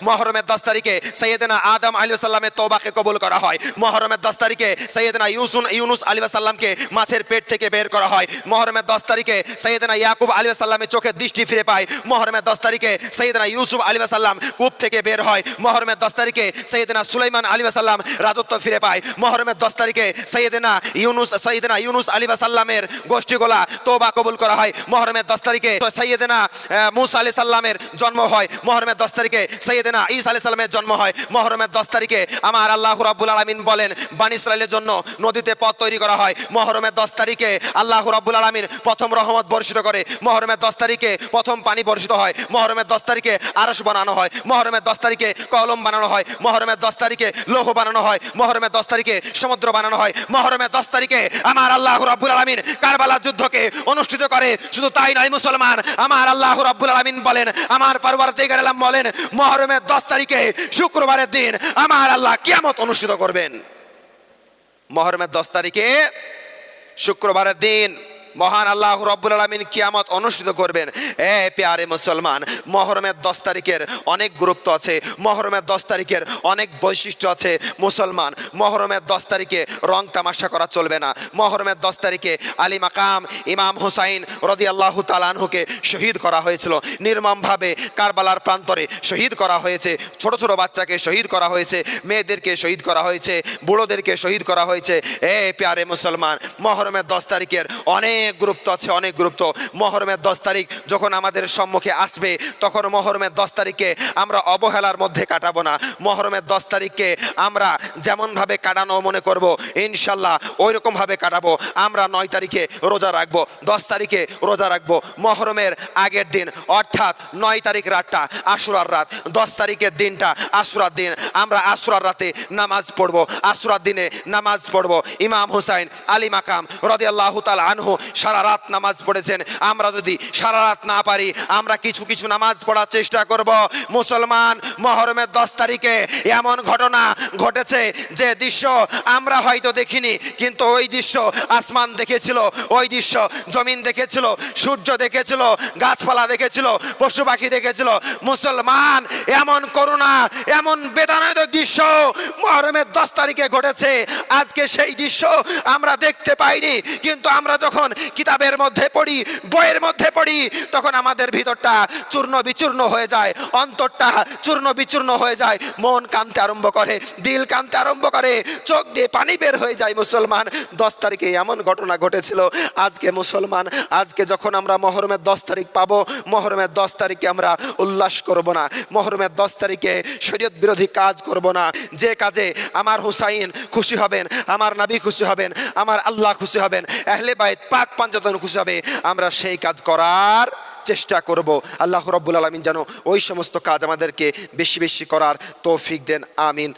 মুহররমের 10 তারিখে সাইয়েদনা আদম আলাইহিস সালামের তওবাকে কবুল করা হয়। মুহররমের 10 তারিখে সাইয়েদনা ইউনুস আলাইহিস সালামকে মাছের পেট থেকে বের করা হয়। মুহররমের 10 তারিখে সাইয়েদনা ইয়াকুব আলাইহিস সালামের চোখের দৃষ্টি ফিরে পায়। মুহররমের 10 তারিখে সাইয়েদনা ইউসুফ আলাইহিস সালাম কূপ থেকে বের হয়। মুহররমের 10 তারিখে সাইয়েদনা সুলাইমান আলাইহিস সালাম রাজত্ব ফিরে পায়। মুহররমের 10 তারিখে সাইয়েদনা ইউনুস আলাইহিস সালামের গোষ্ঠীগুলা তওবা কবুল করা হয়। মুহররমের 10 তারিখে সাইয়েদনা মুসা আলাইহিস সালামের জন্ম হয়। মুহররমের 10 তারিখে সাইয়েদনা ঈসা আলাইহিস সালামের জন্ম হয়। মুহররমের 10 তারিখে আমার আল্লাহ রাব্বুল আলামিন বলেন বনি ইসরাইলের জন্য নদীতে পথ তৈরি করা হয়। মুহররমের 10 তারিখে আল্লাহ রাব্বুল আলামিন প্রথম রহমত বর্ষিত করে। মুহররমের 10 তারিখে প্রথম পানি বর্ষিত হয়। মুহররমের 10 তারিখে আরশ বানানো হয়। মুহররমের 10 তারিখে কলম বানানো হয়। মুহররমের 10 তারিখে লৌহ বানানো হয়। মুহররমের 10 তারিখে সমুদ্র বানানো হয়। মুহররমের 10 তারিখে আমার আল্লাহ রাব্বুল আলামিন কারবালার যুদ্ধকে অনুষ্ঠিত করে। শুধু তাই নয় মুসলমান, আমার আল্লাহ রাব্বুল আলামিন বলেন, আমার পরওয়ারদিগার আলম বলেন, মুহররমের 10 তারিখে শুক্রবারের দিন আমার আল্লাহ কিয়ামত অনুষ্ঠিত করবেন। মুহররমের 10 তারিখে শুক্রবারের দিন মহান আল্লাহ রাব্বুল আলামিন কিয়ামত অনুষ্ঠিত করবেন। প্যারে মুসলমান, মুহররমের 10 তারিখের অনেক গুরুত্ব আছে। মুহররমের 10 তারিখের অনেক বৈশিষ্ট্য আছে। মুসলমান, মুহররমের 10 তারিখে রং তামাশা করা চলবে না। মুহররমের 10 তারিখে আলী মাকাম ইমাম হুসাইন রাদিয়াল্লাহু তাআলা আনহুকে শহীদ করা হয়েছিল। নির্মমভাবে কারবালার প্রান্তরে শহীদ করা হয়েছে। ছোট ছোট বাচ্চাকে শহীদ করা হয়েছে, মেয়েদেরকে শহীদ করা হয়েছে, বুড়োদেরকে শহীদ করা হয়েছে। প্যারে মুসলমান, মুহররমের 10 তারিখের অনেক গুরুত্ব আছে, অনেক গুরুত্ব। মুহররমের 10 তারিখ যখন আমাদের সম্মুখে আসবে, তখন মুহররমের 10 তারিখে আমরা অবহেলার মধ্যে কাটাবো না। মুহররমের 10 তারিখকে আমরা যেমন ভাবে কাটানো মনে করব, ইনশাল্লাহ ওই রকম ভাবে কাটাবো। আমরা 9 তারিখে রোজা রাখবো, 10 তারিখে রোজা রাখবো। মুহররমের আগের দিন অর্থাৎ 9 তারিখ রাতটা আশুরার রাত, 10 তারিখের দিনটা আশুরার দিন। আমরা আশুরার রাতে নামাজ পড়বো, আশুরার দিনে নামাজ পড়বো। ইমাম হুসাইন আলী মাকাম রাদিয়াল্লাহু তাআলা আনহু সারা রাত নামাজ পড়েছেন। আমরা যদি সারা রাত না পারি, আমরা কিছু কিছু নামাজ পড়ার চেষ্টা করব। মুসলমান, মুহররমের 10 তারিখে এমন ঘটনা ঘটেছে যে দৃশ্য আমরা হয়তো দেখিনি, কিন্তু ওই দৃশ্য আসমান দেখেছিল, ওই দৃশ্য জমিন দেখেছিল, সূর্য দেখেছিল, গাছপালা দেখেছিল, পশু পাখি দেখেছিল। মুসলমান, এমন করুণা, এমন বেদনাদায়ক দৃশ্য মুহররমের 10 তারিখে ঘটেছে। আজকে সেই দৃশ্য আমরা দেখতে পাইনি, কিন্তু আমরা যখন কিতাবের মধ্যে পড়ি, বইয়ের মধ্যে পড়ি, তখন আমাদের ভিতরটা চূর্ণ বিচূর্ণ হয়ে যায়, অন্তরটা চূর্ণ বিচূর্ণ হয়ে যায়, মন কাঁদতে আরম্ভ করে, দিল কাঁদতে আরম্ভ করে, চোখ দিয়ে পানি বের হয়ে যায়। মুসলমান, 10 তারিখে এমন ঘটনা ঘটেছিল। আজকে মুসলমান, আজকে যখন আমরা মুহররমের 10 তারিখ পাবো, মুহররমের 10 তারিখে আমরা উল্লাস করব না। মুহররমের 10 তারিখে শরীয়ত বিরোধী কাজ করব না। যে কাজে আমার হুসাইন খুশি হবেন, আমার নবী খুশি হবেন, আমার আল্লাহ খুশি হবেন, আহলে বাইত পাক পাঞ্জাতন খুশি হবে, আমরা সেই কাজ করার চেষ্টা করব। আল্লাহ রাব্বুল আলামিন যেন ওই সমস্ত কাজ আমাদেরকে বেশি বেশি করার তৌফিক দেন। আমিন।